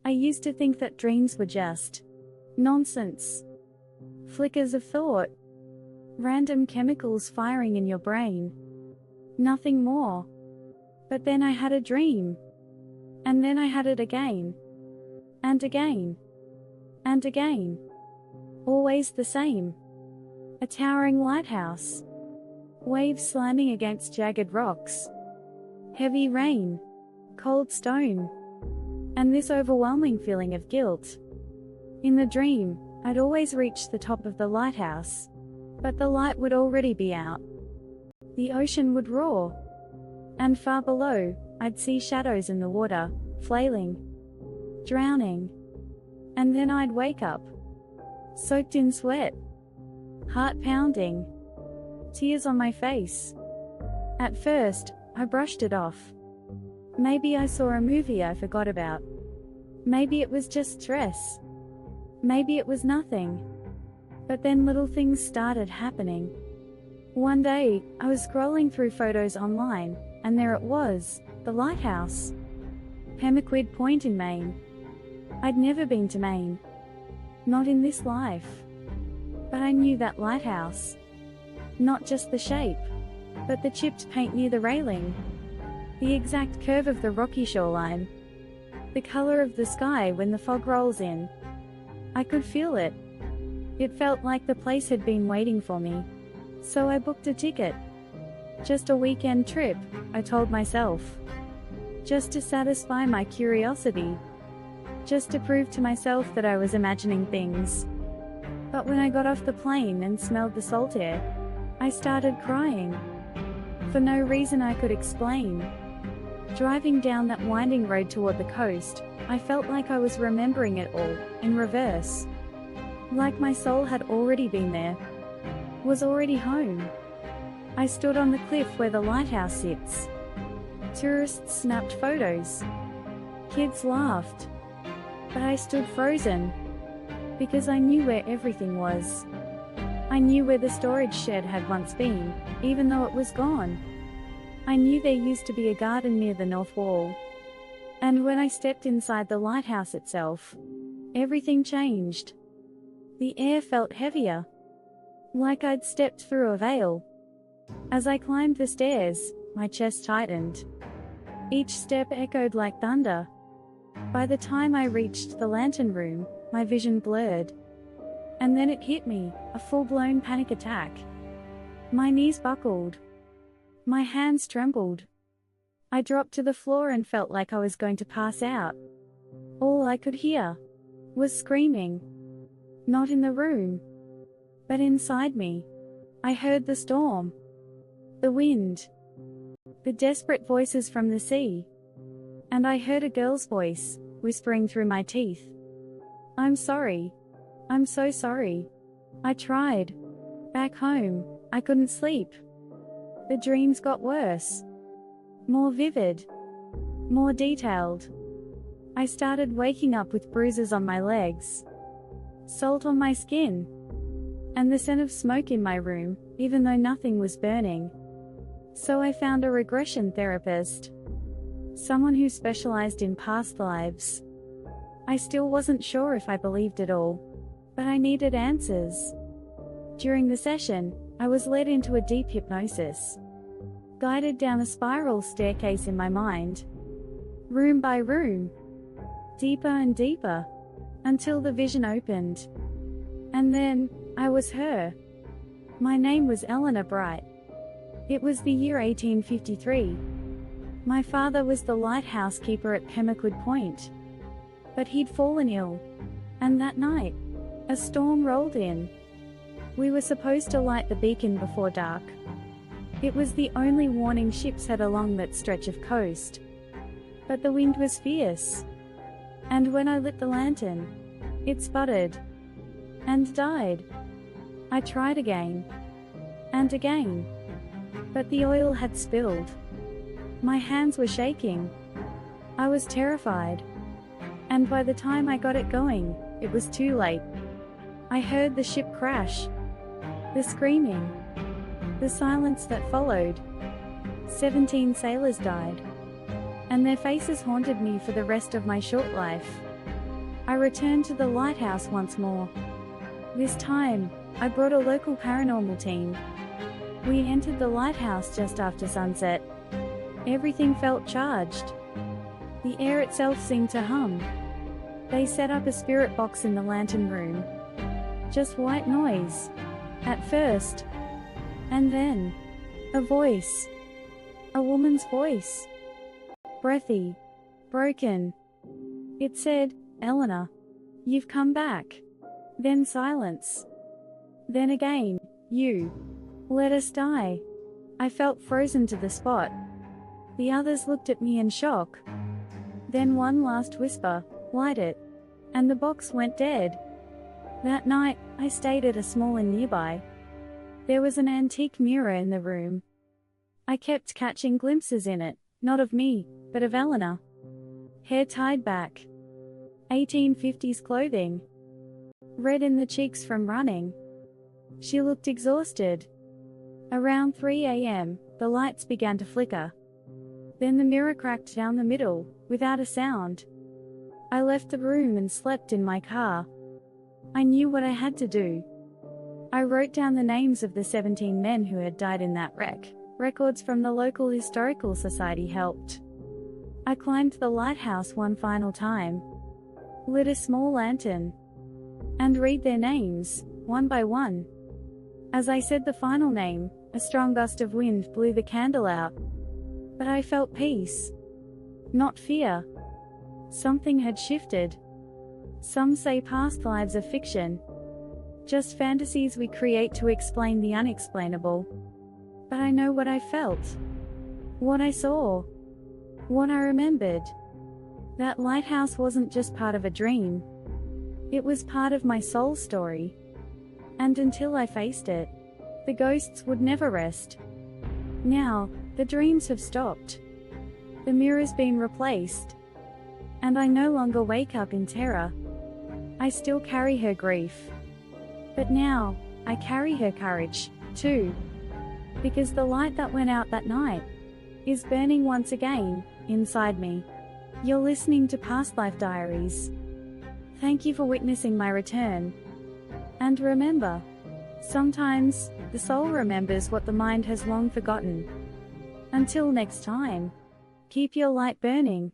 I used to think that dreams were just nonsense. Flickers of thought. Random chemicals firing in your brain. Nothing more. But then I had a dream. And then I had it again. And again. And again. Always the same. A towering lighthouse. Waves slamming against jagged rocks. Heavy rain. Cold stone. And this overwhelming feeling of guilt. In the dream, I'd always reach the top of the lighthouse. But the light would already be out. The ocean would roar. And far below, I'd see shadows in the water, flailing. Drowning. And then I'd wake up. Soaked in sweat. Heart pounding. Tears on my face. At first, I brushed it off. Maybe I saw a movie I forgot about. Maybe it was just stress. Maybe it was nothing. But then little things started happening. One day, I was scrolling through photos online, and there it was, the lighthouse. Pemaquid Point in Maine. I'd never been to Maine. Not in this life. But I knew that lighthouse. Not just the shape, but the chipped paint near the railing. The exact curve of the rocky shoreline. The color of the sky when the fog rolls in. I could feel it. It felt like the place had been waiting for me. So I booked a ticket. Just a weekend trip, I told myself. Just to satisfy my curiosity. Just to prove to myself that I was imagining things. But when I got off the plane and smelled the salt air, I started crying. For no reason I could explain. Driving down that winding road toward the coast, I felt like I was remembering it all, in reverse. Like my soul had already been there. Was already home. I stood on the cliff where the lighthouse sits. Tourists snapped photos. Kids laughed. But I stood frozen. Because I knew where everything was. I knew where the storage shed had once been, even though it was gone. I knew there used to be a garden near the north wall. And when I stepped inside the lighthouse itself, everything changed. The air felt heavier. Like I'd stepped through a veil. As I climbed the stairs, my chest tightened. Each step echoed like thunder. By the time I reached the lantern room, my vision blurred. And then it hit me, a full-blown panic attack. My knees buckled. My hands trembled. I dropped to the floor and felt like I was going to pass out. All I could hear was screaming. Not in the room, but inside me. I heard the storm, the wind, the desperate voices from the sea. And I heard a girl's voice, whispering through my teeth. I'm sorry. I'm so sorry. I tried. Back home, I couldn't sleep. The dreams got worse. More vivid. More detailed. I started waking up with bruises on my legs. Salt on my skin. And the scent of smoke in my room, even though nothing was burning. So I found a regression therapist. Someone who specialized in past lives. I still wasn't sure if I believed it all. But I needed answers. During the session, I was led into a deep hypnosis. Guided down a spiral staircase in my mind. Room by room. Deeper and deeper. Until the vision opened. And then, I was her. My name was Eleanor Bright. It was the year 1853. My father was the lighthouse keeper at Pemaquid Point. But he'd fallen ill. And that night, a storm rolled in. We were supposed to light the beacon before dark. It was the only warning ships had along that stretch of coast. But the wind was fierce. And when I lit the lantern, it sputtered. And died. I tried again. And again. But the oil had spilled. My hands were shaking. I was terrified. And by the time I got it going, it was too late. I heard the ship crash. The screaming. The silence that followed. 17 sailors died. And their faces haunted me for the rest of my short life. I returned to the lighthouse once more. This time, I brought a local paranormal team. We entered the lighthouse just after sunset. Everything felt charged. The air itself seemed to hum. They set up a spirit box in the lantern room. Just white noise. At first. And then, a voice. A woman's voice. Breathy. Broken. It said, "Eleanor, you've come back." Then silence. Then again, "You let us die." I felt frozen to the spot. The others looked at me in shock. Then one last whisper, "Light it." And the box went dead. That night, I stayed at a small inn nearby. There was an antique mirror in the room. I kept catching glimpses in it, not of me, but of Eleanor. Hair tied back. 1850s clothing. Red in the cheeks from running. She looked exhausted. Around 3 a.m., the lights began to flicker. Then the mirror cracked down the middle, without a sound. I left the room and slept in my car. I knew what I had to do. I wrote down the names of the 17 men who had died in that wreck. Records from the local historical society helped. I climbed the lighthouse one final time. Lit a small lantern. And read their names, one by one. As I said the final name, a strong gust of wind blew the candle out. But I felt peace. Not fear. Something had shifted. Some say past lives are fiction. Just fantasies we create to explain the unexplainable. But I know what I felt. What I saw. What I remembered. That lighthouse wasn't just part of a dream. It was part of my soul story. And until I faced it, the ghosts would never rest. Now, the dreams have stopped. The mirror's been replaced. And I no longer wake up in terror. I still carry her grief. But now, I carry her courage, too. Because the light that went out that night is burning once again, inside me. You're listening to Past Life Diaries. Thank you for witnessing my return. And remember, sometimes, the soul remembers what the mind has long forgotten. Until next time, keep your light burning.